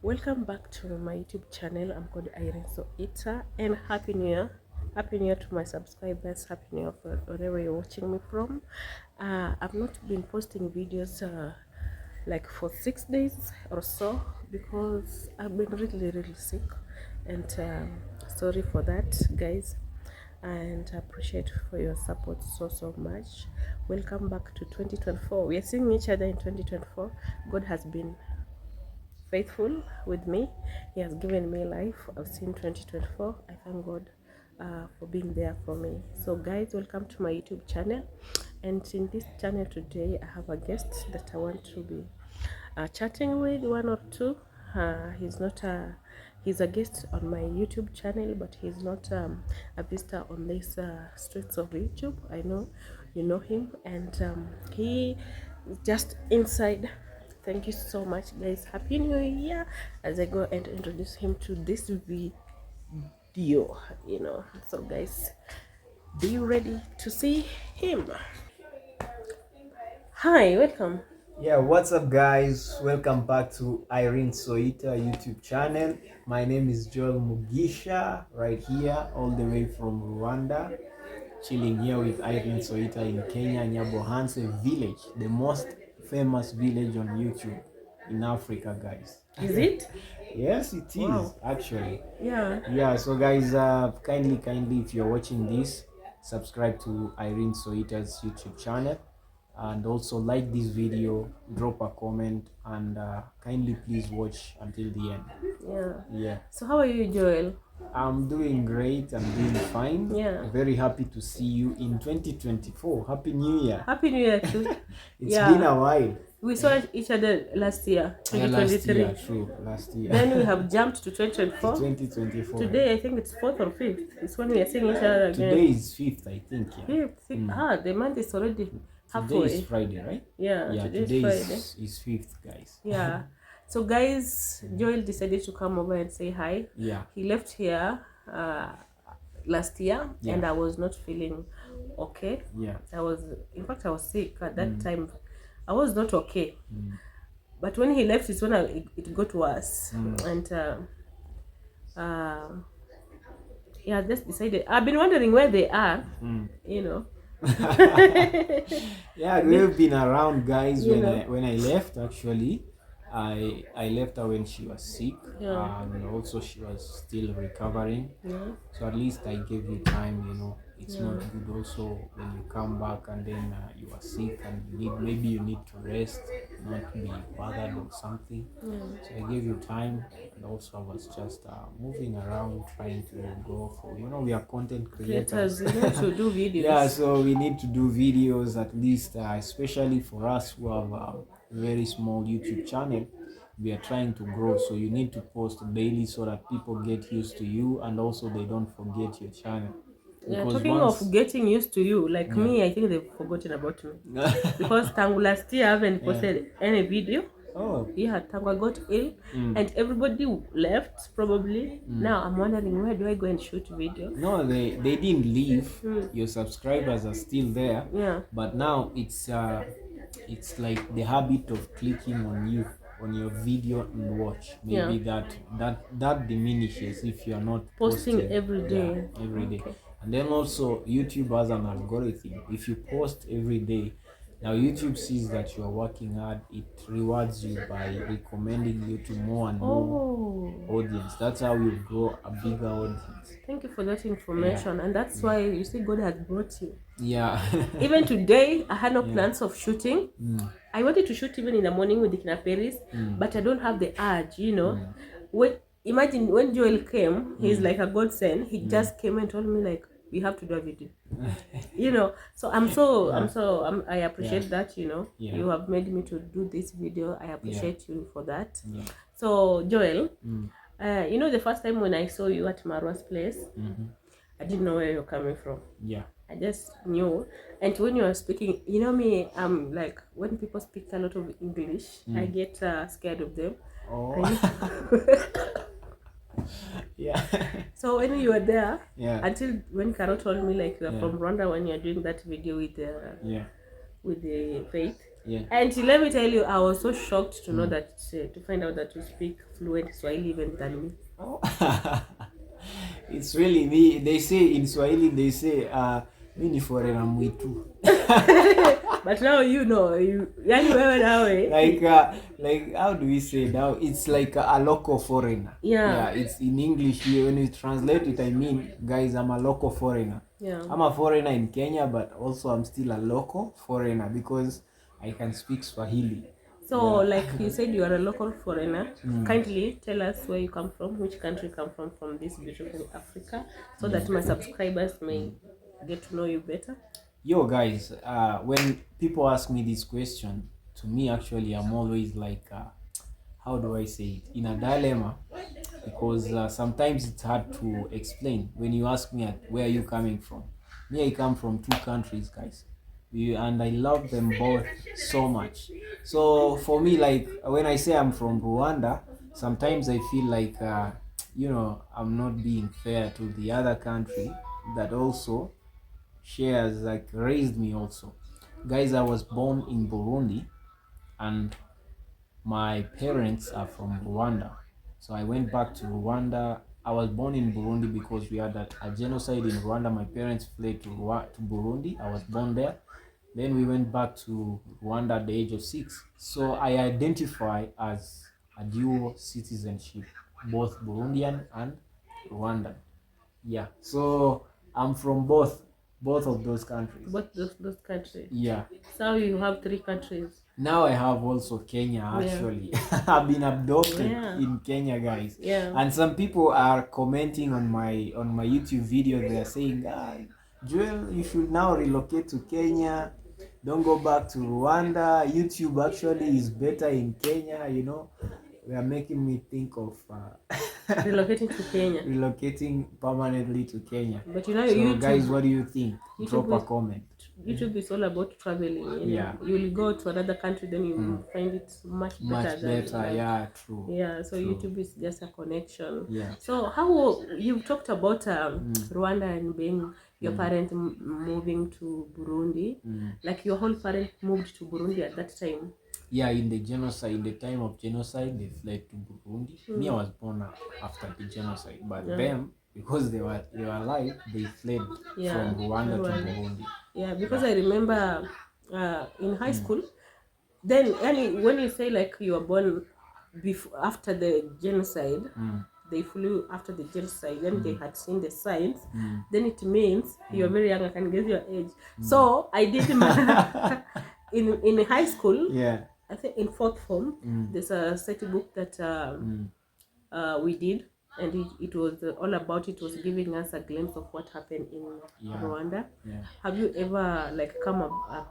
Welcome back to my YouTube channel. I'm called Irene Soita, and Happy New Year. Happy New Year to my subscribers. Happy New Year for wherever you're watching me from. I've not been posting videos like for 6 days or so because I've been really sick, and sorry for that, guys. And I appreciate for your support so much. Welcome back to 2024. We are seeing each other in 2024. God has been faithful with me. He has given me life. I've seen 2024. I thank God for being there for me. So guys, welcome to my YouTube channel. And in this channel today, I have a guest that I want to be chatting with, one or two. He's a guest on my YouTube channel, but he's not a visitor on these streets of YouTube. I know you know him, and he is just inside. Thank you so much, guys. Happy New Year. As I go and introduce him to this video, So guys, be ready to see him. Hi, welcome. Yeah, what's up, guys? Welcome back to Irene Soita YouTube channel. My name is Joel Mugisha, right here, all the way from Rwanda, chilling here with Irene Soita in Kenya, Nyabohanse village, the most famous village on YouTube in Africa, guys. Is it? Yes, it is. Wow. Actually. Yeah. So guys, kindly, if you're watching this, subscribe to Irene Soita's YouTube channel. And also like this video, drop a comment, and kindly please watch until the end. Yeah. So how are you, Joel? I'm doing great. I'm doing fine. Yeah. Very happy to see you in 2024. Happy New Year. Happy New Year too. It's been a while. We saw each other last year, 2023. Last year, true. Last year. Then we have jumped to 2024. 2024. Today, I think it's 4th or 5th. It's when we are seeing each other again. Today is 5th, I think. Yeah. 5th. The month is already halfway. Today is Friday, right? Yeah, today Friday. is 5th, guys. Yeah. So, guys, Joel decided to come over and say hi. Yeah. He left here last year, and I was not feeling okay. Yeah. I was sick at that time. I was not okay. But when he left, it's when it got worse. And just decided. I've been wondering where they are, Yeah, we've been around, guys. When I left, actually, I left her when she was sick, and also she was still recovering. So at least I gave you time. It's not good also when you come back and then you are sick and maybe you need to rest, not be bothered or something. So I gave you time, and also I was just moving around trying to go for, we are content creators. We need to do videos. Yeah, so we need to do videos at least, especially for us who have a very small YouTube channel. We are trying to grow, so you need to post daily so that people get used to you, and also they don't forget your channel. Talking of getting used to you, like me, I think they've forgotten about me. Because tangu last year I haven't posted any video. Tangu I got ill, and everybody left probably. Now I'm wondering, where do I go and shoot video? No, they didn't leave. Your subscribers are still there. But now it's like the habit of clicking on your video and watch. Maybe that diminishes if you are not posting every day. Every day. And then also YouTube has an algorithm. If you post every day, now YouTube sees that you are working hard. It rewards you by recommending you to more and more audience. That's how you grow a bigger audience. Thank you for that information. And that's why you see God has brought you. Yeah. Even today, I had no plans of shooting. I wanted to shoot even in the morning with the kinaperis, but I don't have the urge, Imagine when Joel came, he's like a godsend. He just came and told me, like, we have to do a video. So I appreciate that. You have made me to do this video. I appreciate you for that. So Joel, the first time when I saw you at Marwa's place, I didn't know where you're coming from. I just knew. And when you were speaking, me, like, when people speak a lot of English, I get scared of them. So when you were there, until when Carol told me, like, you are from Rwanda, when you're doing that video with the faith, Yeah. And let me tell you, I was so shocked to know that to find out that you speak fluent Swahili even than me. Oh. It's really me. They say in Swahili, they say, mi ni foreigner mwitu. But now you know, yani wewe nawe. Like how do we say now? It's like a local foreigner. Yeah. It's in English. When you translate it, I mean, guys, I'm a local foreigner. Yeah. I'm a foreigner in Kenya, but also I'm still a local foreigner because I can speak Swahili. So, Yeah. like you said, you are a local foreigner. Kindly tell us where you come from, which country you come from this beautiful Africa, so that my subscribers may get to know you better. Yo, guys, when people ask me this question, to me, actually, I'm always like, how do I say it? In a dilemma, because sometimes it's hard to explain when you ask me where are you coming from. Me, I come from two countries, guys, and I love them both so much. So for me, like when I say I'm from Rwanda, sometimes I feel like I'm not being fair to the other country that also shares, like, raised me also. Guys, I was born in Burundi, and my parents are from Rwanda. So I went back to Rwanda. I was born in Burundi because we had a genocide in Rwanda. My parents fled to Burundi. I was born there. Then we went back to Rwanda at the age of 6. So I identify as a dual citizenship, both Burundian and Rwandan. Yeah. So I'm from both of those countries. Both those countries. Yeah. So you have 3 countries. Now I have also Kenya, actually. Yeah. I've been adopted in Kenya, guys. Yeah. And some people are commenting on my YouTube video. They are saying, Joel, you should now relocate to Kenya. Don't go back to Rwanda. YouTube actually is better in Kenya, They are making me think of relocating to Kenya. Relocating permanently to Kenya. But so YouTube, guys, what do you think? Drop a comment. YouTube is all about traveling. Yeah. You will go to another country, then you will find it much better. Yeah, true. Yeah, so true. YouTube is just a connection. Yeah. So how you talked about Rwanda and being your parent moving to Burundi, like your whole parent moved to Burundi at that time. Yeah, in the time of genocide, they fled to Burundi. Me, I was born after the genocide, but them, because they were alive, they fled from Rwanda to Burundi. Yeah, because I remember in high school, then when you say like you were born after the genocide, they flew after the genocide, then they had seen the signs, then it means you're very young. I can guess your age. So I did my in high school. Yeah. I think in 4th form, there's a study book that we did, and it was all about, it was giving us a glimpse of what happened in Rwanda. Yeah. Have you ever like come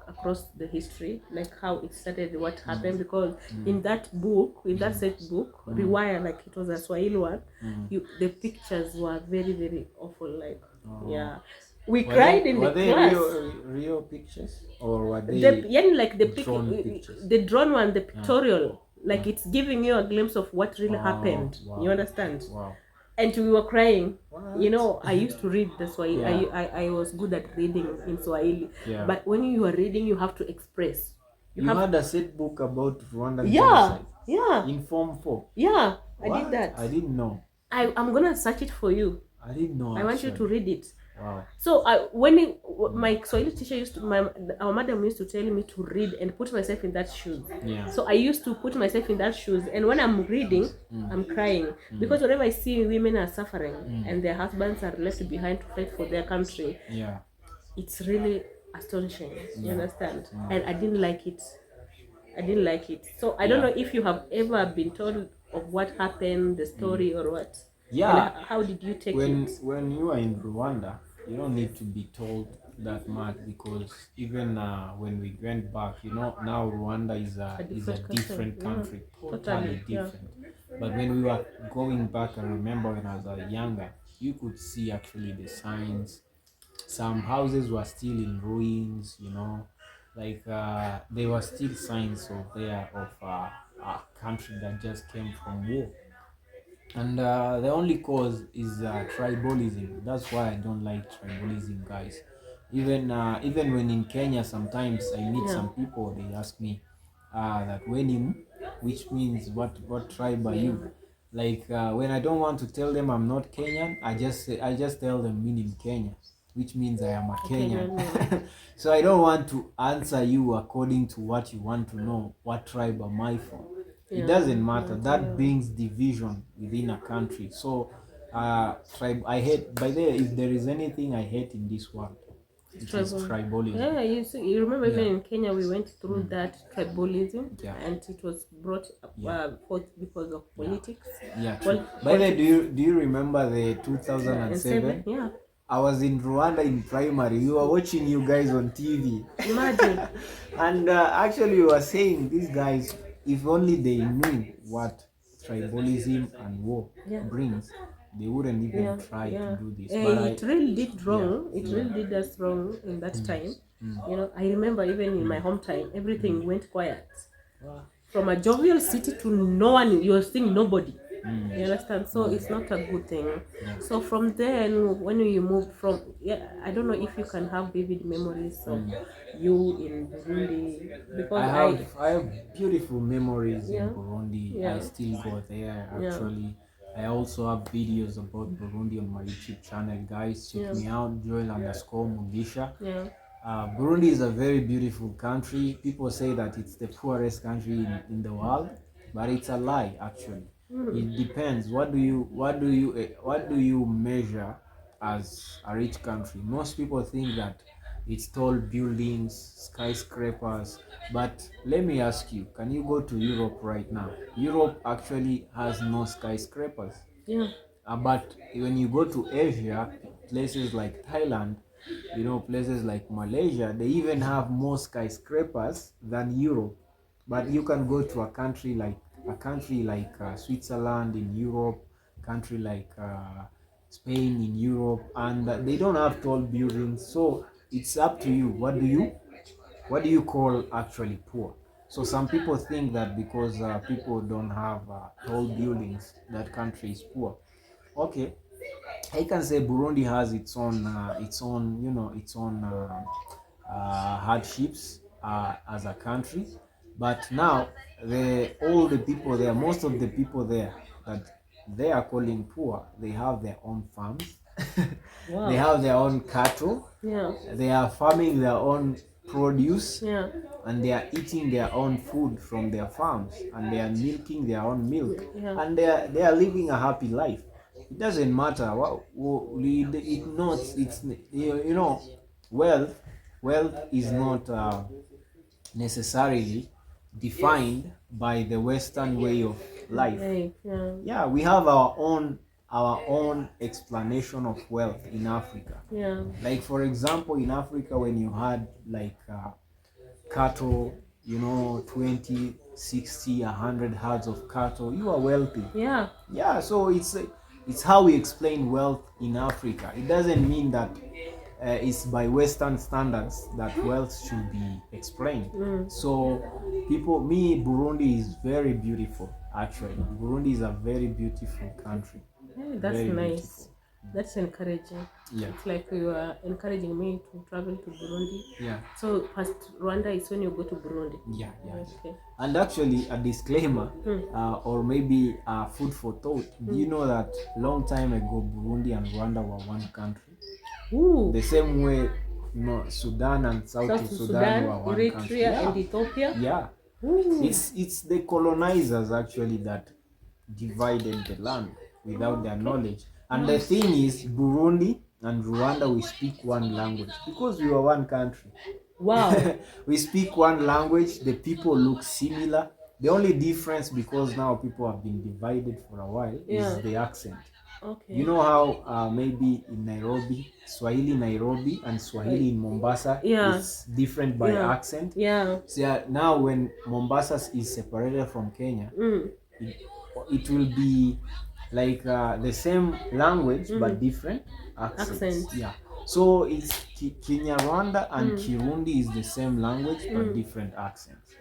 across the history, like how it started, what happened? Because in that book, in that set book, Rewire, like it was a Swahili one, the pictures were very, very awful. Like, yeah. We cried in the class. Were they real pictures? Or were they like the drawn one, the pictorial? Like it's giving you a glimpse of what really happened. Wow. You understand? Wow. And we were crying. What? I used to read the Swahili. Yeah. I was good at reading in Swahili. Yeah. But when you are reading, you have to express. You had a set book about Rwandan genocide? Yeah. In Form 4? Yeah, what? I did that. I didn't know. I'm going to search it for you. I didn't know. I want you to read it. Wow. So when my Swahili teacher our madam used to tell me to read and put myself in that shoes. Yeah. So I used to put myself in that shoes, and when I'm reading, I'm crying because whenever I see women are suffering and their husbands are left behind to fight for their country, it's really astonishing. You understand? And I didn't like it. So I don't know if you have ever been told of what happened, the story, or what. Yeah. And how did you take it? When you are in Rwanda, you don't need to be told that much, because even when we went back, now Rwanda is a different country, totally different. But when we were going back, I remember when I was younger, you could see actually the signs. Some houses were still in ruins, like there were still signs of a country that just came from war. And the only cause is tribalism. That's why I don't like tribalism, guys. Even when in Kenya, sometimes I meet some people. They ask me that when him, which means what tribe are you? Like when I don't want to tell them I'm not Kenyan, I just tell them meaning Kenya, which means I am a Kenyan. So I don't want to answer you according to what you want to know. What tribe am I from? It doesn't matter. That brings division within a country. So tribe, I hate. By the way, if there is anything I hate in this world, it is tribalism. Yeah, you remember even in Kenya we went through that tribalism, and it was brought forth because of politics. Yeah, true. By the way, do you remember the 2007? Yeah. I was in Rwanda in primary. We were watching you guys on TV. Imagine. And actually, we were saying these guys, if only they knew what tribalism and war brings, they wouldn't even try to do this. But it really did wrong. It really did us wrong in that time. You know, I remember even in my hometown, everything went quiet. From a jovial city to no one, you're seeing nobody. You understand? So it's not a good thing. So from then, when you moved from, I don't know if you can have vivid memories of you in Burundi, because I have beautiful memories in Burundi. I still go there actually. I also have videos about Burundi on my YouTube channel. Guys, check me out, Joel_Mugisha. Burundi is a very beautiful country. People say that it's the poorest country in the world, but it's a lie actually. It depends. What do you measure as a rich country? Most people think that it's tall buildings, skyscrapers. But let me ask you, can you go to Europe right now? Europe actually has no skyscrapers. But when you go to Asia, places like Thailand, places like Malaysia, they even have more skyscrapers than Europe. But you can go to a country like Switzerland in Europe, country like Spain in Europe, and they don't have tall buildings. So it's up to you. What do you call actually poor? So some people think that because people don't have tall buildings, that country is poor. Okay, I can say Burundi has its own hardships as a country, but now most of the people there that they are calling poor, they have their own farms. They have their own cattle. They are farming their own produce. And they are eating their own food from their farms, and they are milking their own milk. And they are living a happy life. It doesn't matter wealth is not necessarily defined by the Western way of life. We have our own explanation of wealth in Africa. Like for example, in Africa, when you had like cattle, 20, 60, 100 herds of cattle, you are wealthy. So it's how we explain wealth in Africa. It doesn't mean that it's by Western standards that wealth should be explained. So Burundi is very beautiful. Actually, Burundi is a very beautiful country. That's very nice. Beautiful. That's encouraging. It's like you are encouraging me to travel to Burundi. So past Rwanda is when you go to Burundi. Okay. And actually, a disclaimer, or maybe food for thought. Do you know that long time ago, Burundi and Rwanda were one country? The same way, Sudan and South Sudan were one country. Eritrea and Ethiopia. It's the colonizers actually that divided the land without their knowledge. And the thing is, Burundi and Rwanda, we speak one language because we were one country. Wow. We speak one language. The people look similar. The only difference, because now people have been divided for a while, is the accent. You know how maybe in Nairobi, Swahili Nairobi and Swahili in Mombasa is different by accent. So now when Mombasa is separated from Kenya, it will be like the same language but different accents. So it's Kinyarwanda and Kirundi is the same language but different accents.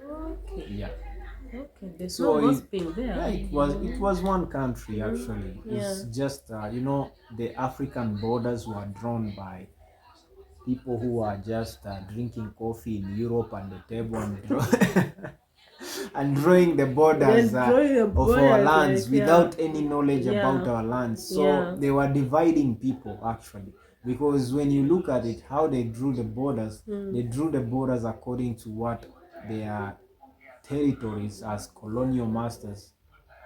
There's no gossiping there. It was one country actually. It's just the African borders were drawn by people who are just drinking coffee in Europe and the table and drawing the borders of our lands without any knowledge about our lands. So they were dividing people actually, because when you look at it, how they drew the borders, they drew the borders according to what their territories as colonial masters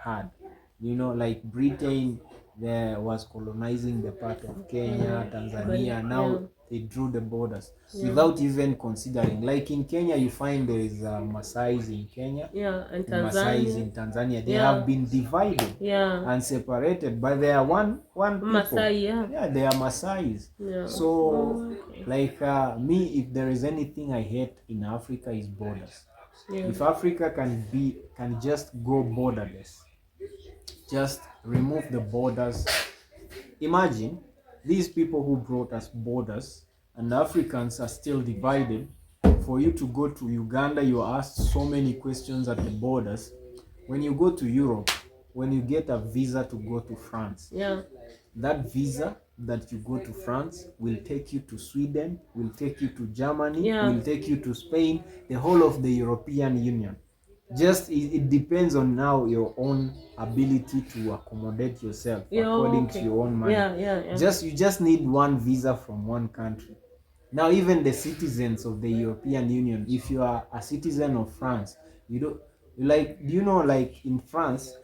had. You know, like Britain there was colonizing the part of Kenya, Tanzania. Now they drew the borders without even considering. Like in Kenya, you find there is Maasai's in Kenya, and Maasai's in Tanzania. They have been divided and separated, but they are one people. Maasai, they are Maasai's. So, like me, if there is anything I hate in Africa is borders. If Africa can just go borderless, just remove the borders. Imagine these people who brought us borders, and Africans are still divided. For you to go to Uganda, you are asked so many questions at the borders. When you go to Europe, when you get a visa to go to France, that visa that you go to France will take you to Sweden, will take you to Germany, will take you to Spain, the whole of the European Union. Just it depends on now your own ability to accommodate yourself according to your own money. You just need one visa from one country. Now even the citizens of the European Union, if you are a citizen of France, you don't like, do you know, like in France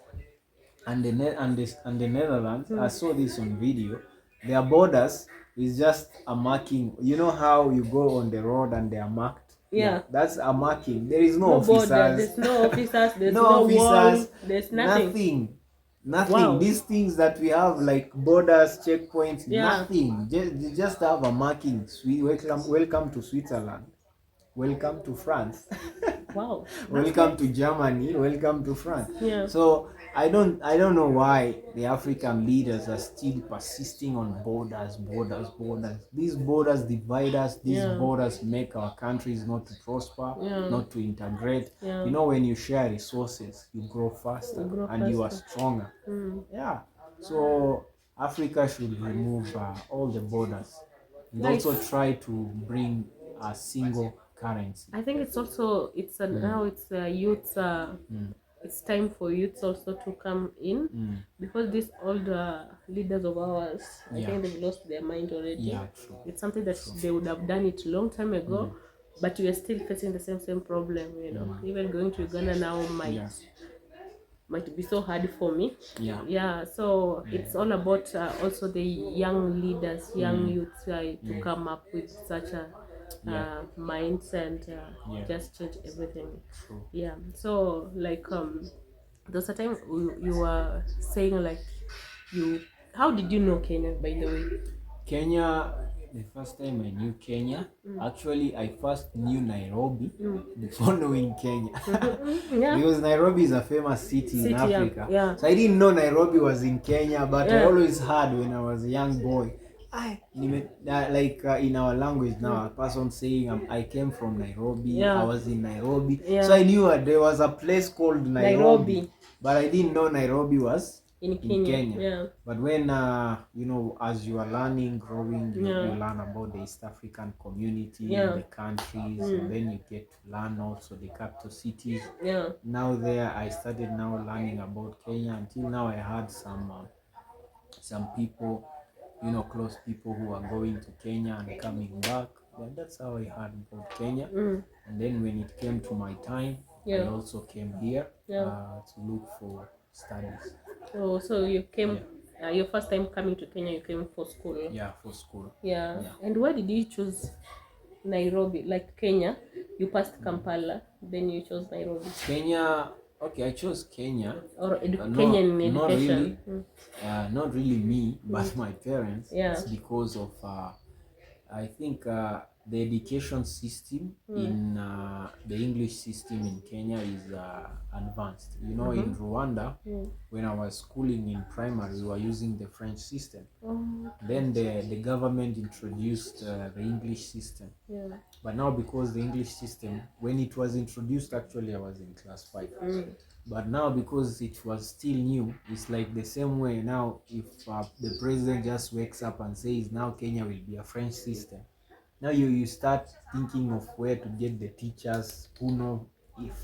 and the Netherlands, I saw this on video, their borders is just a marking. You know how you go on the road and they are marked? That's a marking. There is no officers. There's no officers, there's no wall, there's nothing. Nothing. These things that we have, like borders, checkpoints, nothing. You just have a marking. Welcome to Switzerland. Welcome to France. Welcome to Germany. Welcome to France. So I don't know why the African leaders are still persisting on borders. These borders divide us. These borders make our countries not to prosper, not to integrate. You know, when you share resources, you grow faster and you are stronger. So Africa should remove all the borders and also try to bring a single currency. I think it's also now it's youth. It's time for youths also to come in, because these older leaders of ours, I think they've lost their mind already. It's something that they would have done it long time ago, but we are still facing the same problem. You know, even going to Uganda now might be so hard for me. So it's all about also the young leaders, young youths to come up with such a minds and just change everything. So like there's a time you were saying like how did you know Kenya, by the way? Kenya, the first time I knew Kenya, actually I first knew Nairobi before knowing Kenya. Because Nairobi is a famous city in Africa. So I didn't know Nairobi was in Kenya, but I always heard when I was a young boy, in our language now, a person saying I came from Nairobi, I was in Nairobi. So I knew there was a place called Nairobi. But I didn't know Nairobi was in Kenya. But when you know, as you are learning, growing, you learn about the East African community, the countries, and then you get to learn also the capital cities. Now there, I started now learning about Kenya. Until now, I had some people, you know, close people who are going to Kenya and coming back. But that's how I heard about Kenya. And then when it came to my time, I also came here to look for studies. Oh, so you came your first time coming to Kenya, you came for school? For school. And why did you choose Nairobi? Like Kenya, you passed Kampala, then you chose Nairobi. Kenya, okay, I chose Kenya. Or Kenyan education. Not really me, but my parents. It's because of I think the education system in the English system in Kenya is advanced. You know, in Rwanda, when I was schooling in primary, we were using the French system. Then the government introduced the English system. But now, because the English system, when it was introduced, actually I was in class 5. But now, because it was still new, it's like the same way now. If the president just wakes up and says now Kenya will be a French system, now you start thinking of where to get the teachers who know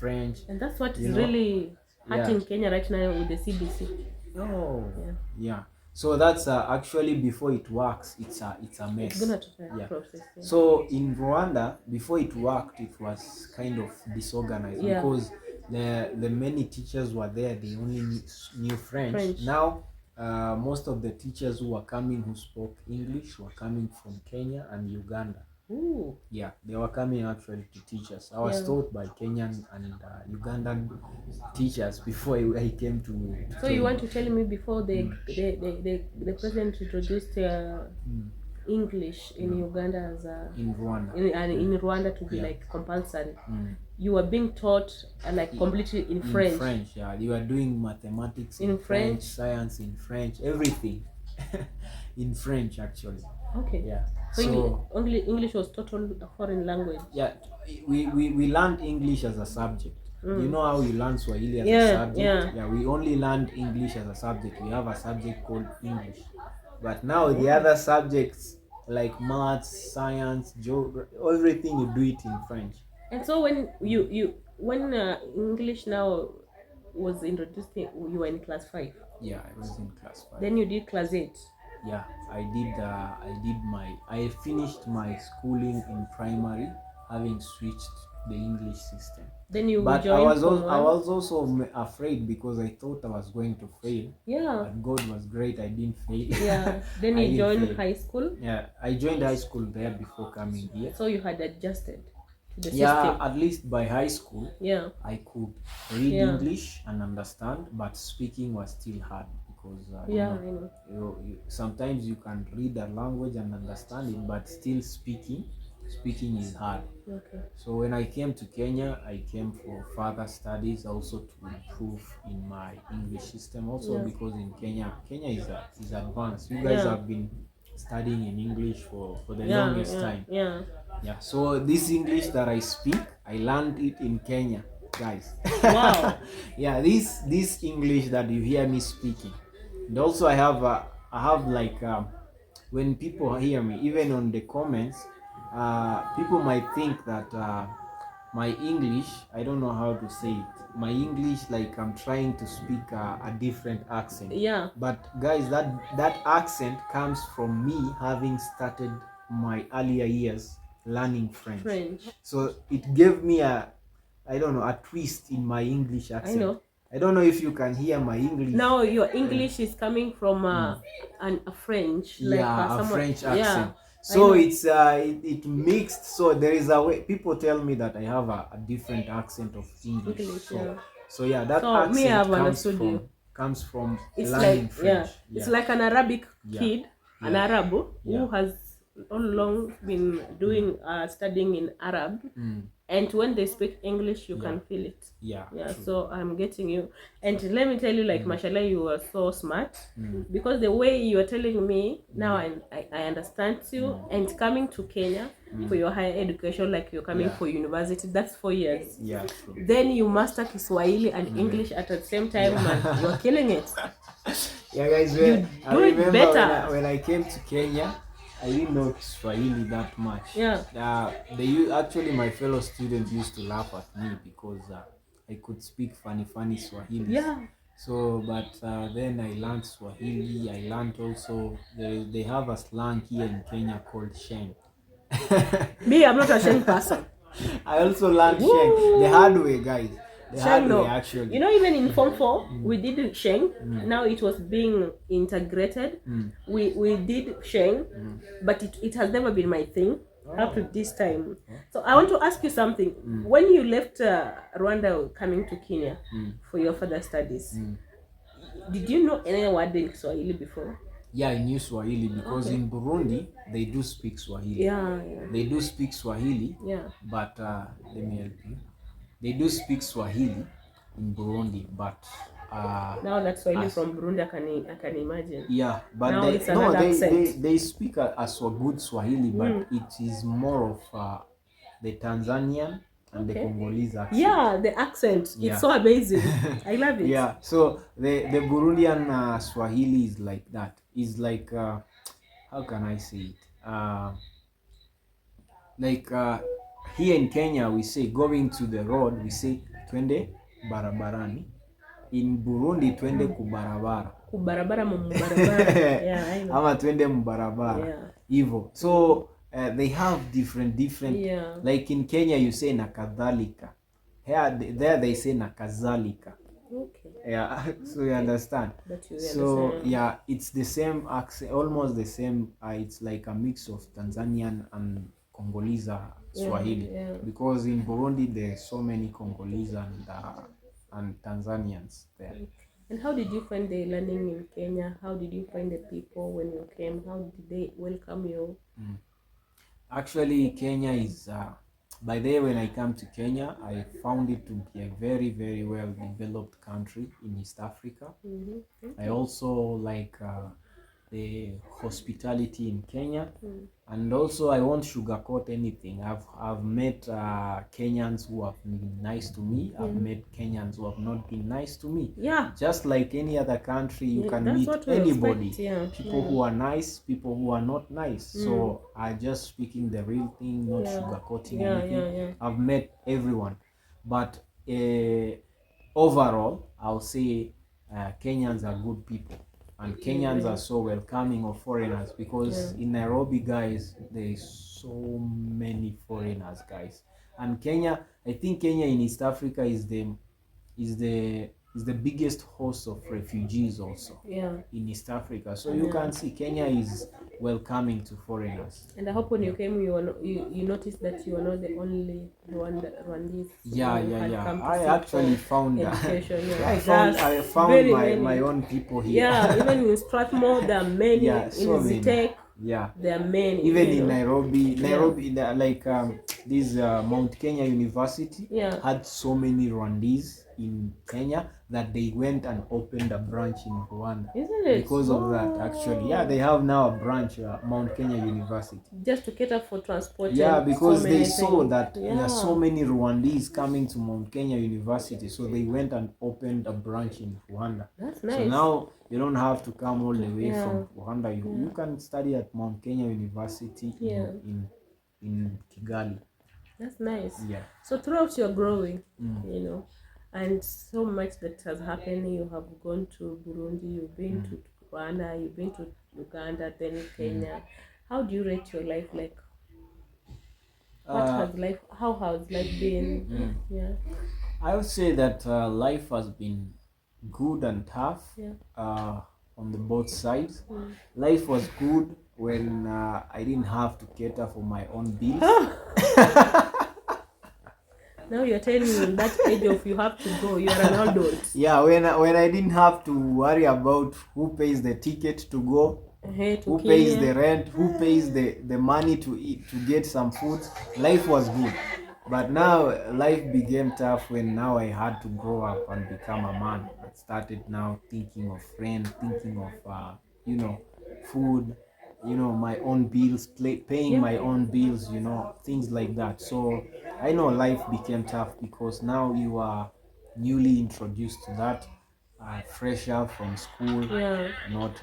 French. And that's what is know? really hurting Yeah. Kenya right now with the CBC. Oh, Yeah. yeah. So that's actually before it works, it's a mess. It's gonna take a Yeah. process. Yeah. So in Rwanda, before it worked, it was kind of disorganized Yeah. because the many teachers were there. They only knew French. Now, most of the teachers who were coming who spoke English were coming from Kenya and Uganda. Ooh. Yeah, they were coming actually to teach us. I was Yeah. taught by Kenyan and Ugandan teachers before I came to So you want to tell me before the president introduced English in Uganda as a in Rwanda in Rwanda to be like compulsory. You were being taught like completely in French. French, yeah. You are doing mathematics in French, science in French, everything in French actually. Okay. Yeah. So English was total foreign language. Yeah, we learned English as a subject. You know how you learn Swahili as a subject? Yeah, we only learned English as a subject. We have a subject called English. But now the other subjects like maths, science, geography, everything you do it in French. And so when when English now was introduced, you were in class 5. Yeah, I was in class 5. Then you did class 8. Yeah, I finished my schooling in primary, having switched the English system. Then you but joined I was also afraid because I thought I was going to fail. Yeah. But God was great, I didn't fail. Yeah. Then you joined high school. Yeah, I joined high school there before coming here. So you had adjusted to the yeah, system. At least by high school, yeah, I could read English and understand, but speaking was still hard because sometimes you can read a language and understand it, but still speaking is hard. Okay. So when I came to Kenya, I came for further studies, also to improve in my English system, also because in Kenya is advanced. You guys have been studying in English for the longest time. Yeah, so this English that I speak, I learned it in Kenya, guys. Wow. Yeah, this English that you hear me speaking, and also I have like when people hear me, even on the comments, people might think that my English, I don't know how to say it. My English, like I'm trying to speak a different accent. Yeah. But guys, that accent comes from me having started my earlier years learning French. So it gave me a twist in my English accent. I don't know if you can hear my English. Now your English is coming from a French, like a French accent. Yeah, so it's it mixed. So there is a way people tell me that I have a different accent of English. So that accent comes from it's learning like, French. It's like an Arabic kid, an Arab who has all along been doing studying in Arab. And when they speak English, you can feel it. Yeah. So I'm getting you. And let me tell you, like, mashallah, you are so smart. Because the way you are telling me, now I understand you. And coming to Kenya for your higher education, like you're coming for university, that's 4 years. Yeah, true. Then you master Kiswahili and English at the same time, and you're killing it. Yeah, guys, I remember better. When I came to Kenya, I didn't know Swahili that much. Yeah. Actually, my fellow students used to laugh at me because I could speak funny Swahili. Yeah. So, but then I learned Swahili. I learned also they have a slang here in Kenya called Sheng. Me, I'm not a Sheng person. I also learned Sheng the hard way, guys. Actually. You know, even in Form 4, we did Sheng. Now it was being integrated. We did Sheng, but it has never been my thing up to this time. So I want to ask you something. When you left Rwanda coming to Kenya for your further studies, did you know any word in Swahili before? Yeah, I knew Swahili because in Burundi they do speak Swahili. Yeah. They do speak Swahili. Yeah. But let me help you. They do speak Swahili in Burundi, but now that Swahili from Burundi, I can imagine. Yeah, but now they speak a good Swahili, but it is more of the Tanzanian and the Congolese accent. Yeah, the accent. It's so amazing. I love it. Yeah, so the Burundian Swahili is like that. It's like how can I say it? like here in Kenya we say going to the road, we say twende barabarani. In Burundi twende kubarabara. Kubarabara mubarabara. Yeah, I know. Ama twende mubarabara. Yeah. Hivyo. So they have different Yeah. like in Kenya you say nakadhalika. Here there they say nakazalika. Okay. Yeah, so you understand. So understand. Yeah, it's the same accent, almost the same. It's like a mix of Tanzanian and Congolese Swahili. Yeah. Because in Burundi there's so many Congolese and Tanzanians there. And how did you find the learning in Kenya? How did you find the people when you came? How did they welcome you? Actually, Kenya is, by the way, when I come to Kenya, I found it to be a very, very well developed country in East Africa. Okay. I also like the hospitality in Kenya. And also I won't sugarcoat anything. I've met Kenyans who have been nice to me. I've met Kenyans who have not been nice to me. Yeah. Just like any other country, you can meet anybody. People who are nice, people who are not nice. So I just speaking the real thing, not sugarcoating anything. I've met everyone. But overall, I'll say Kenyans are good people. And Kenyans are so welcoming of foreigners, because in Nairobi, guys, there's so many foreigners, guys. And Kenya, I think Kenya in East Africa is the biggest host of refugees also in East Africa. So you can see Kenya is welcoming to foreigners. And I hope when you came, you noticed that you are not the only Rwandese. Yeah. I actually found that. I found my own people here. Yeah, even in Strathmore there are many. In Zitek, there are many. Even in Nairobi, like this Mount Kenya University had so many Rwandese in Kenya that they went and opened a branch in Rwanda. Isn't it? Because of that, actually. Yeah, they have now a branch, Mount Kenya University. Just to cater for transport. Yeah, because they saw that there are so many Rwandese coming to Mount Kenya University, so they went and opened a branch in Rwanda. That's nice. So now you don't have to come all the way from Rwanda. You can study at Mount Kenya University in Kigali. That's nice. Yeah. So throughout your growing, and so much that has happened. You have gone to Burundi, you've been to Rwanda, you've been to Uganda, then Kenya. How do you rate your life? Like, how has life been? Yeah. I would say that life has been good and tough on the both sides. Life was good when I didn't have to cater for my own bills. Now you're telling me in that age of you have to go, you are an adult. Yeah, when I didn't have to worry about who pays the ticket to go, who pays the rent, who pays the money to eat, to get some food, life was good. But now life became tough when now I had to grow up and become a man. I started now thinking of rent, thinking of food, my own bills, paying my own bills, things like that. So I know life became tough because now you are newly introduced to that, fresh out from school, not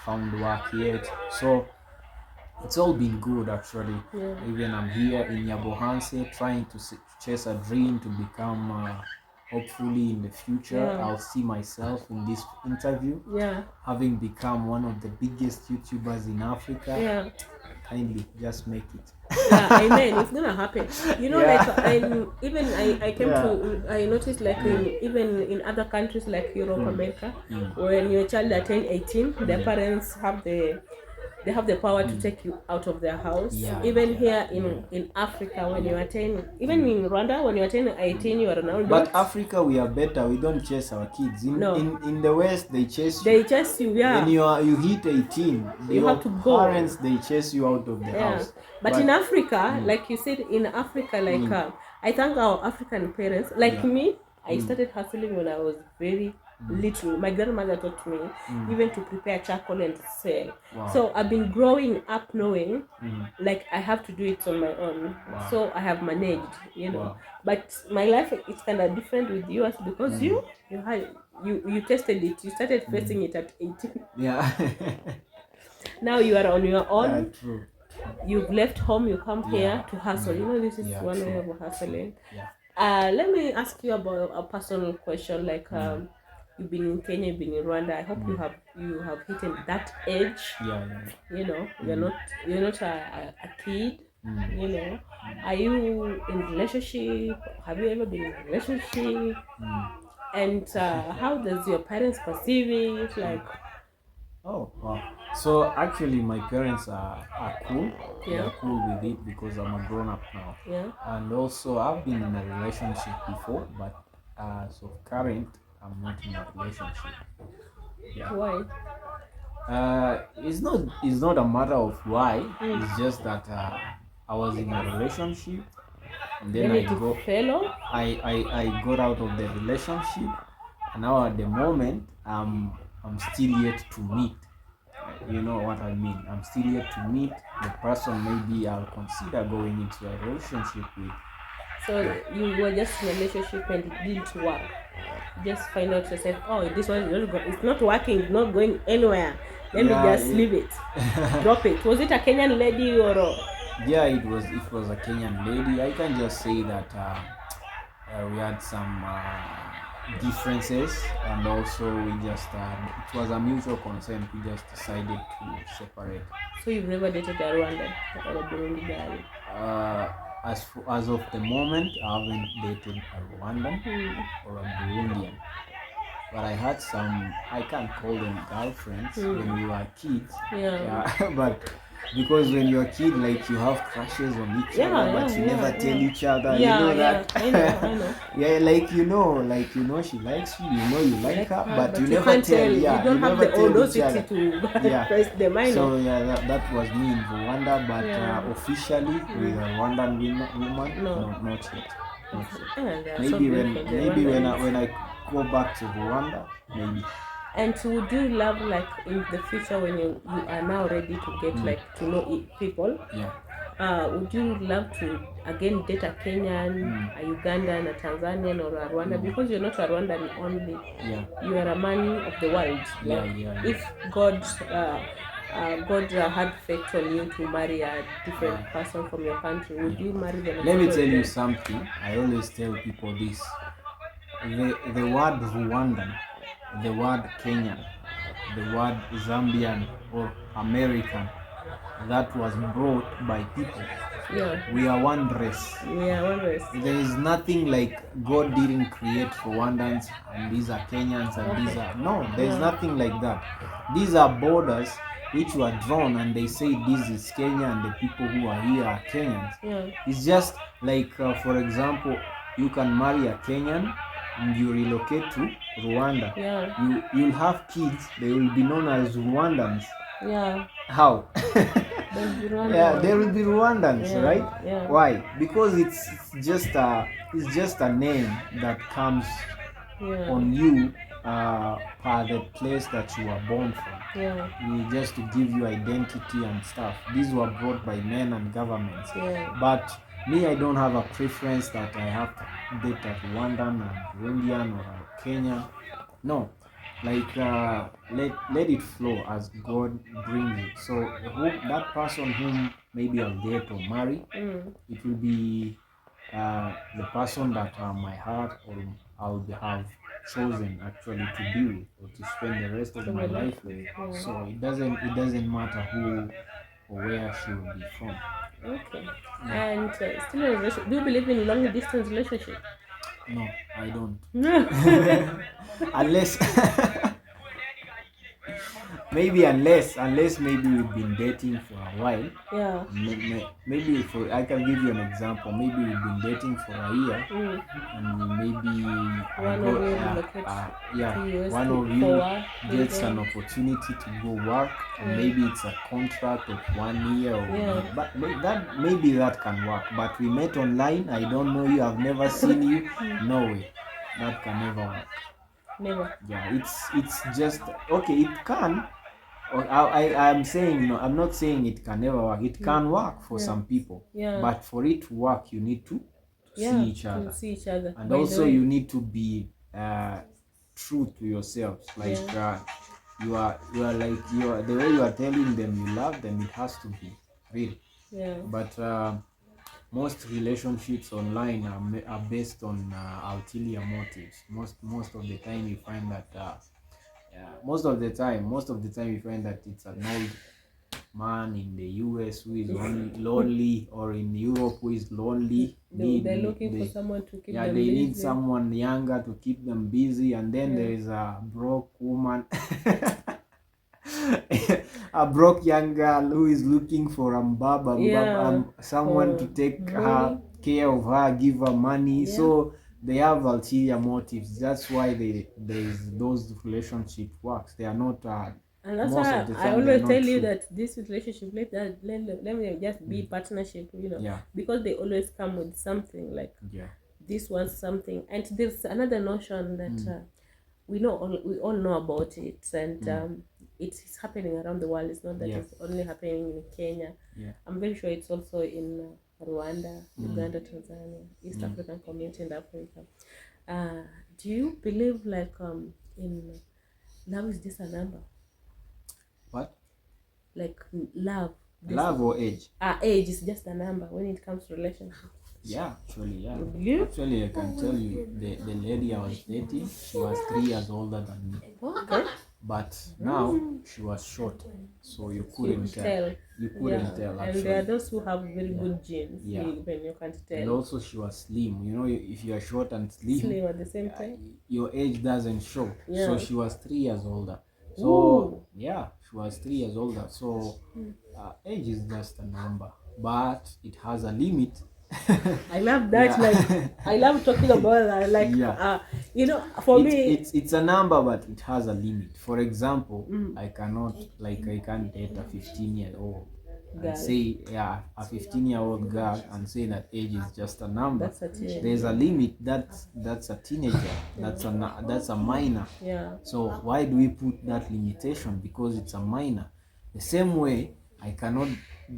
found work yet. So it's all been good actually. Even I'm here in Yabohanse trying to chase a dream to become hopefully in the future I'll see myself in this interview having become one of the biggest YouTubers in Africa. Kindly just make it. Amen. It's gonna happen. Like I came to I noticed like even in other countries like Europe, America, when your child attain 18, their parents have the power to take you out of their house. Even here in Africa, when you attain, even in Rwanda, when you attain 18, you are an adult. But Africa, we are better. We don't chase our kids. In the West, they chase you. They chase you, When you hit 18, you have to go. Parents, they chase you out of the house. But in Africa, like you said, in Africa, like I thank our African parents. Like me, I started hustling when I was very little. My grandmother taught me even to prepare charcoal and sell. So I've been growing up knowing like I have to do it on my own. So I have managed, But my life is kind of different with yours because you tested it. You started facing it at 18. Yeah. Now you are on your own. True. you've left home, you come here to hustle. You know, this is one way of hustling. Let me ask you about a personal question. Like, you've been in Kenya, you've been in Rwanda. I hope you have hit that age. You know, you're not a kid. You know, are you in relationship? Have you ever been in a relationship? And how does your parents perceive it? Like, oh wow. So actually my parents are cool. They are cool with it because I'm a grown up now. And also I've been in a relationship before, but as of current I'm not in a relationship. Why? It's not a matter of why. It's just that I was in a relationship and then I got out of the relationship, and now at the moment I'm still yet to meet. You know what I mean? I'm still yet to meet the person maybe I'll consider going into a relationship with. So you were just in a relationship and it didn't work. Just find out yourself, oh, this one is not it's not working, it's not going anywhere. Let me just leave it. Drop it. Was it a Kenyan lady or Yeah, it was a Kenyan lady. I can just say that we had some differences, and also we just it was a mutual consent. We just decided to separate. So you've never dated a Rwandan or a Burundi girl? As of the moment, I haven't dated a Rwandan or a Burundian. But I had some, I can't call them girlfriends when we were kids. But because when you're a kid, like, you have crushes on each other, but you never tell each other. You know that. I know. Yeah, like you know she likes you, you like her, but you never can't tell. Yeah, you don't have never the tell each audacity other. to press the minor. So yeah, that was me in Rwanda, but officially with a Rwandan woman, no, not yet. Maybe when I go back to Rwanda, maybe. And would you love, like, in the future when you are now ready to get like to know people? Would you love to again date a Kenyan, a Ugandan, a Tanzanian, or a Rwandan? Because you're not a Rwandan only. You are a man of the world. If God had faith on you to marry a different person from your country, would you marry them? Let me tell you something. I always tell people this. The word Rwandan, the word Kenyan, the word Zambian or American, that was brought by people. We are one race. There is nothing like God didn't create Rwandans and these are Kenyans and these are... No, there is nothing like that. These are borders which were drawn, and they say this is Kenya and the people who are here are Kenyans. It's just like, for example, you can marry a Kenyan and you relocate to Rwanda. You'll have kids, they will be known as Rwandans. How? There will be Rwandans, right? Why? Because it's just a name that comes on you per the place that you were born from. Just to give you identity and stuff. These were brought by men and governments. But me, I don't have a preference that I have to date a Rwandan, a Burundian, or a Kenyan. No. Like, let it flow as God brings it. So that person whom maybe I'll date or marry, it will be the person that my heart or I'll have chosen actually to be with or to spend the rest of my life with. So it doesn't matter who or where she will be from. Okay. And still in a relationship, do you believe in long distance relationship? No, I don't. Unless unless maybe we've been dating for a while. Maybe I can give you an example. Maybe we've been dating for a year, and maybe one of you gets an opportunity to go work, and maybe it's a contract of 1 year, but maybe that can work. But we met online. I don't know you. I've never seen you. No way, that can never work. Never. Yeah, it's just okay. It can. I'm saying no. I'm not saying it can never work. It can work for some people. But for it to work, you need to see each other. And also you need to be true to yourselves. Like you are the way you are telling them you love them. It has to be real. Yeah. But most relationships online are based on ulterior motives. Most of the time you find that most of the time you find that it's an old man in the US who is only lonely, or in Europe who is lonely. They're looking for someone to keep them they busy. need someone younger to keep them busy, and then Yeah. there is a broke woman, a broke young girl who is looking for someone to take her care of her, give her money. Yeah. So they have ulterior motives. That's why those relationship works. They are not. And that's Most why of the I time always they're tell not you true. that this relationship, let me just be partnership, you know, Yeah. because they always come with something like Yeah. this was something. And there's another notion that we all know about it, and it's happening around the world. It's not that it's only happening in Kenya. Yeah. I'm very sure it's also in Rwanda, Uganda, Tanzania, East African community in Africa. Do you believe like in love is just a number? What? Like love. Love or age? Age is just a number when it comes to relationship. Yeah, actually, yeah. You? Actually, I can tell you, the lady I was dating, she was 3 years older than me. Okay. But now she was short, so you couldn't tell. You couldn't tell, actually. And there are those who have very good genes. Yeah. When you can't tell. And also she was slim. You know, if you are short and slim at the same time. your age doesn't show. Yeah. So she was 3 years older. So Ooh. yeah, she was 3 years older. So age is just a number, but it has a limit. I love that. Like I love talking about that. Like you know, for me, it's a number, but it has a limit. For example, I can't date a 15-year-old and say a 15-year-old girl and say that age is just a number. There's a limit. That's a teenager. That's a minor. Yeah. So why do we put that limitation? Because it's a minor. The same way, I cannot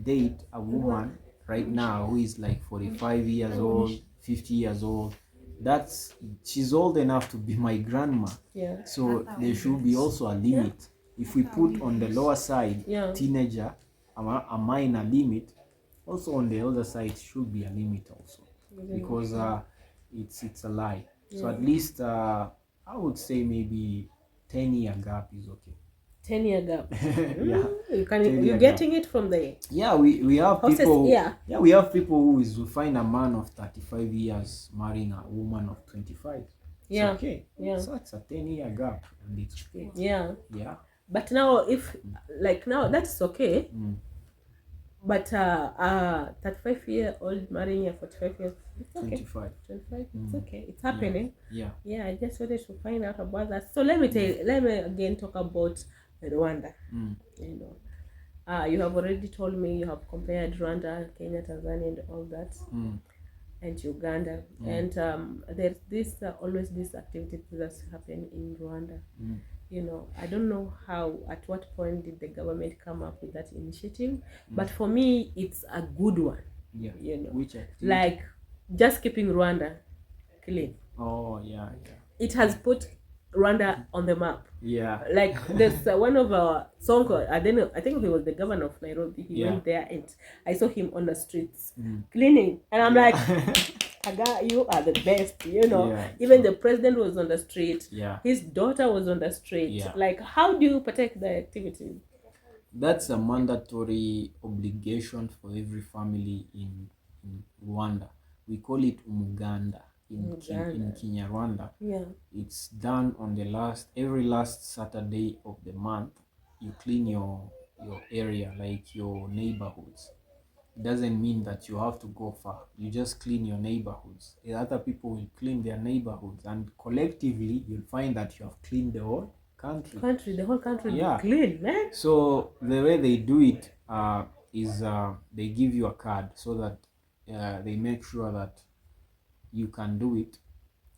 date a woman right now who is like 45 years old, 50 years old. She's old enough to be my grandma. Yeah. So there should be also a limit. If we put on the lower side teenager, a minor limit, also on the other side should be a limit also, because it's a lie. So at least I would say maybe 10-year gap is okay. 10-year gap. Yeah. You're getting it from the we have people. We have people who find a man of 35 years marrying a woman of 25. It's okay. So it's a 10-year gap, and it's okay. Yeah. But now now that's okay. But 35-year-old marrying a 45 years, it's okay. 25. It's okay. It's happening. Yeah. I just wanted to find out about that. So let me again talk about Rwanda. You know, you have already told me you have compared Rwanda, Kenya, Tanzania, and all that, and Uganda, and there's always this activity that's happening in Rwanda. You know, I don't know at what point did the government come up with that initiative, but for me, it's a good one. Yeah. You know, which activity? Like just keeping Rwanda clean. Oh yeah. It has put Rwanda on the map. Yeah. Like there's one of our Sonko, I don't know, I think he was the governor of Nairobi. He went there and I saw him on the streets cleaning, and I'm like, Aga, you are the best, you know. Even the president was on the street. His daughter was on the street. Like, how do you protect the activity? That's a mandatory obligation for every family in Rwanda. We call it umuganda in Kinyarwanda. It's done on every last Saturday of the month. You clean your area, like your neighborhoods. It doesn't mean that you have to go far. You just clean your neighborhoods. The other people will clean their neighborhoods, and collectively you'll find that you have cleaned the whole country. The whole country will be clean, man. So the way they do it is they give you a card, so that they make sure that you can do it.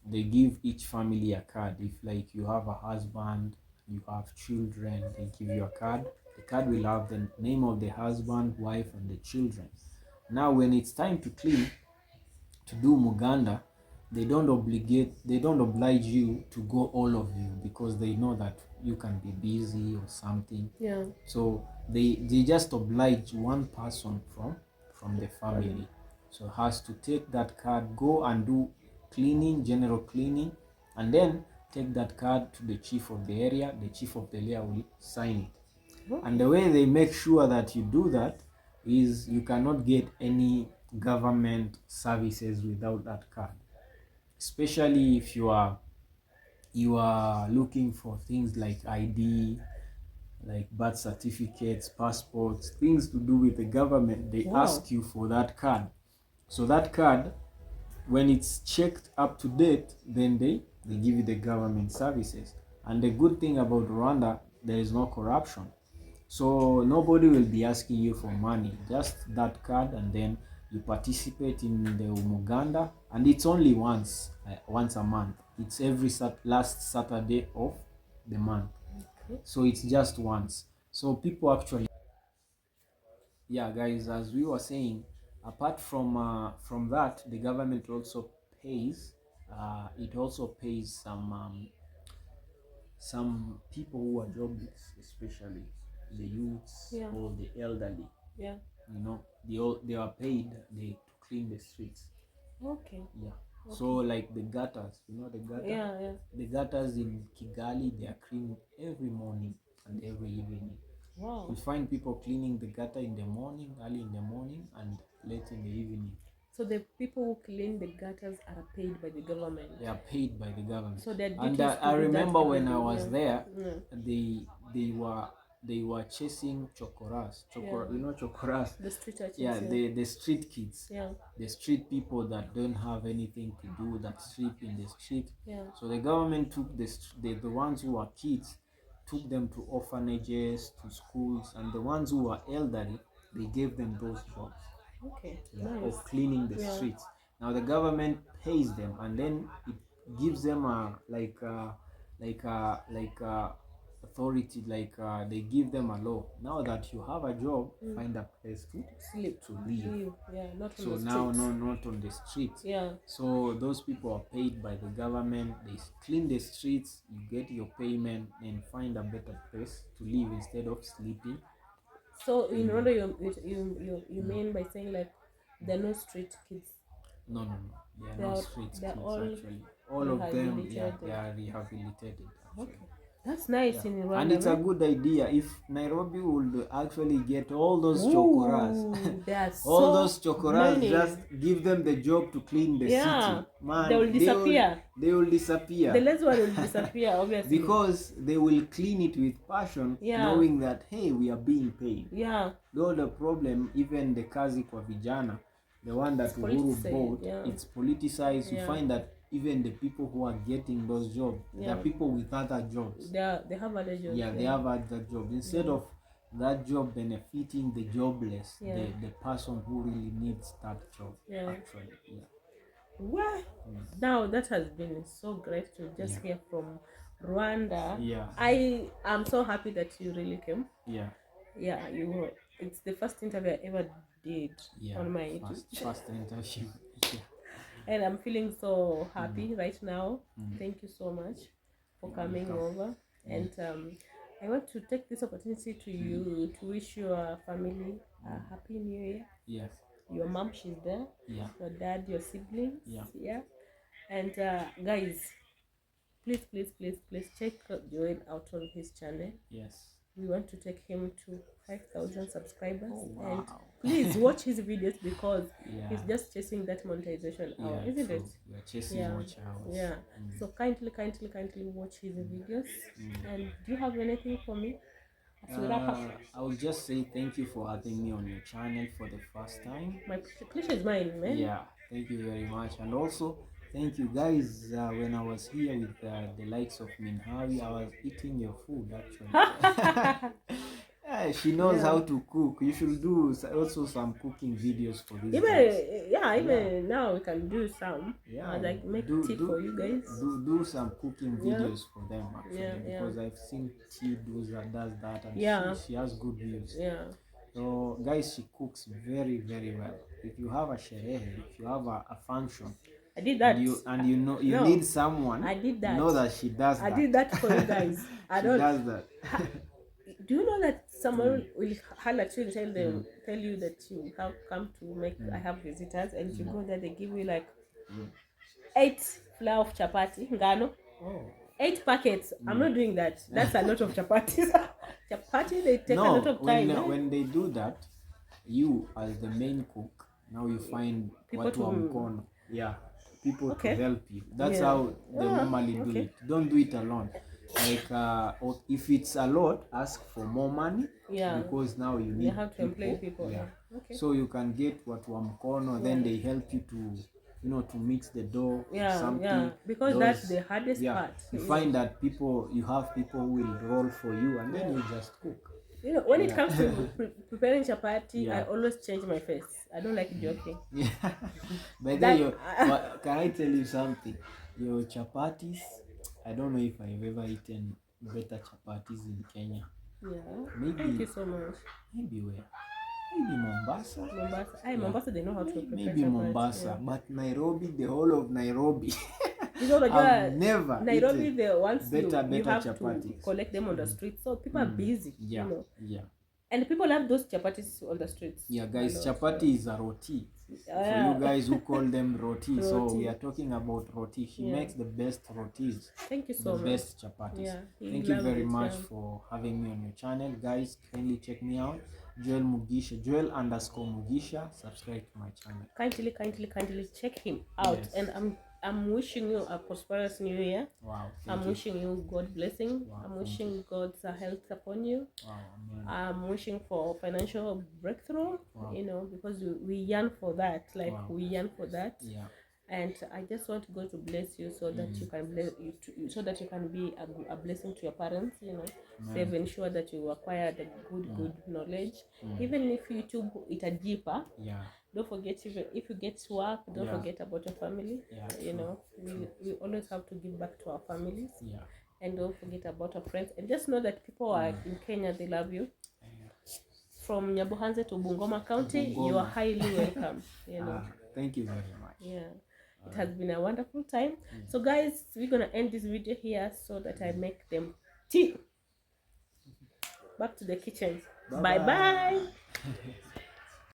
They give each family a card. If like you have a husband, you have children, they give you a card. The card will have the name of the husband, wife, and the children. Now when it's time to clean, to do muganda, they don't oblige you to go all of you, because they know that you can be busy or something. So they just oblige one person from the family. So has to take that card, go and do cleaning, general cleaning, and then take that card to the chief of the area. The chief of the area will sign it. Okay. And the way they make sure that you do that is you cannot get any government services without that card, especially if you are looking for things like ID, like birth certificates, passports, things to do with the government. They Wow. ask you for that card. So that card, when it's checked up to date, then they give you the government services. And the good thing about Rwanda, there is no corruption. So nobody will be asking you for money, just that card, and then you participate in the umuganda, and it's only once a month. It's every last Saturday of the month. Okay. So it's just once. So people actually, yeah, guys, as we were saying, apart from that, the government also pays. It also pays some people who are jobless, especially the youths, Yeah. or the elderly. Yeah. They are paid to clean the streets. Okay. Yeah. So like the gutters, the gutter. Yeah. The gutters in Kigali, they are cleaned every morning and every evening. Wow. You find people cleaning the gutter in the morning, early in the morning, and late in the evening. So the people who clean the gutters are paid by the government. They are paid by the government. So their And duties I to do remember that when I every was day. there, Yeah. they were chasing chokoras. Yeah. You know chokoras? The street urchins. Yeah, the street kids. Yeah. The street people that don't have anything to do, that sleep in the street. Yeah. So the government took the ones who are kids, took them to orphanages, to schools, and the ones who are elderly, they gave them those jobs. Okay. Yeah, Nice. of cleaning the streets. Now the government pays them, and then it gives them a authority, they give them a law. Now that you have a job, find a place to Sleep. to live. Yeah, not on So the now, streets. no, not on the streets. Yeah. So those people are paid by the government. They clean the streets. You get your payment and find a better place to live instead of sleeping. So in Rwanda, you mean by saying like there are no street kids? No. They are not street kids all actually. All of them, yeah, rehabilitated. they are rehabilitated actually. Okay. That's nice Yeah. in Rwanda. And it's a right? good idea if Nairobi would actually get all those chokoras. Ooh, they are All so those chokoras, many. just give them the job to clean the Yeah, city. Man, they will disappear. They will disappear. The last one will disappear, obviously. Because they will clean it with passion, Yeah. knowing that, hey, we are being paid. Yeah. Though the problem, even the kazi kwa vijana, the one that Uhuru bought, it's politicized. Yeah. You find that even the people who are getting those jobs, there are people with other jobs. They have other jobs. Yeah, they have other jobs. Instead of that job benefiting the jobless, the person who really needs that job, actually. Yeah. Well, now that has been so great to just hear from Rwanda. Yeah. I am so happy that you really came. Yeah. Yeah, you were. It's the first interview I ever did on my YouTube. First interview. Yeah. And I'm feeling so happy right now. Thank you so much for coming over. And I want to take this opportunity to wish your family a happy new year. Yes. Your mom, she's there. Yeah. Your dad, your siblings. Yeah. And guys, please check Joel out on his channel. Yes. We want to take him to 5,000 subscribers. Oh, wow. And please watch his videos because he's just chasing that monetization hour, isn't it? We are chasing watch hours. Yeah. So kindly watch his videos. And do you have anything for me? I will just say thank you for having me on your channel for the first time. My pleasure is mine, man. Yeah, thank you very much. And also thank you guys. When I was here with the likes of Minhawi, I was eating your food actually. Yeah, she knows how to cook. You should do also some cooking videos for these guys. Even now we can do some. Yeah, like make tea for you guys. Do some cooking videos for them actually, because I've seen she does that, and she has good views. Yeah. So guys, she cooks very, very well. If you have a sherehe, if you have a function, I did that. And you need someone. I did that. Know that she does that. I did that for you guys. She does that. Do you know that someone will holler at you and tell you that you have come to make I have visitors, and you go there, they give you like 8 flour of chapati ngano. Oh. 8 packets. I'm not doing that. That's a lot of chapatis. Chapati, they take a lot of time. When they do that, you as the main cook, now you find People watu wa mkono. Yeah, people Okay. to help you. That's how they normally do it. Don't do it alone. Like or if it's a lot, ask for more money. Yeah. Because now you need have to employ people. Yeah. Okay. So you can get watu wa mkono, then they help you to to mix the dough. Something. Because that's the hardest part. You find that you have people who will roll for you, and then you just cook. When it comes to preparing chapati, I always change my face. I don't like joking. Yeah. But then can I tell you something? Your chapatis, I don't know if I've ever eaten better chapatis in Kenya. Yeah. Maybe. Thank you so much. Maybe where? Maybe Mombasa. Mombasa, they know how to prepare maybe chapati. Mombasa, but Nairobi, the whole of Nairobi. I've never Nairobi, the ones you have chapatis. to collect them on the street, so people are busy. Yeah, and people have those chapatis on the streets. Yeah, guys, chapati is a roti. For you guys who call them roti, so we are talking about roti. She makes the best rotis. Thank you so much. The best chapatis. Thank you very much for having me on your channel, guys. Kindly check me out, Joel Mugisha, Joel_Mugisha. Subscribe to my channel. Kindly check him out. Yes. And I'm wishing you a prosperous new year. Wow. I'm wishing you God blessing. Wow, I'm wishing God's health upon you. Wow, amen. I'm wishing for financial breakthrough. Wow. Because we yearn for that. We yearn for that. Yeah. And I just want God to bless you so that you can so that you can be a blessing to your parents. They've ensured that you acquire the good knowledge. Even if YouTube itajipa. Yeah. Don't forget, if you get to work, don't forget about your family. We always have to give back to our families. Yeah. And don't forget about our friends. And just know that people are in Kenya, they love you. From Nyabuhanze to Bungoma County, you are highly welcome. Thank you very much. Yeah. It has been a wonderful time. So guys, we're going to end this video here so that I make them tea. Back to the kitchen. Bye-bye.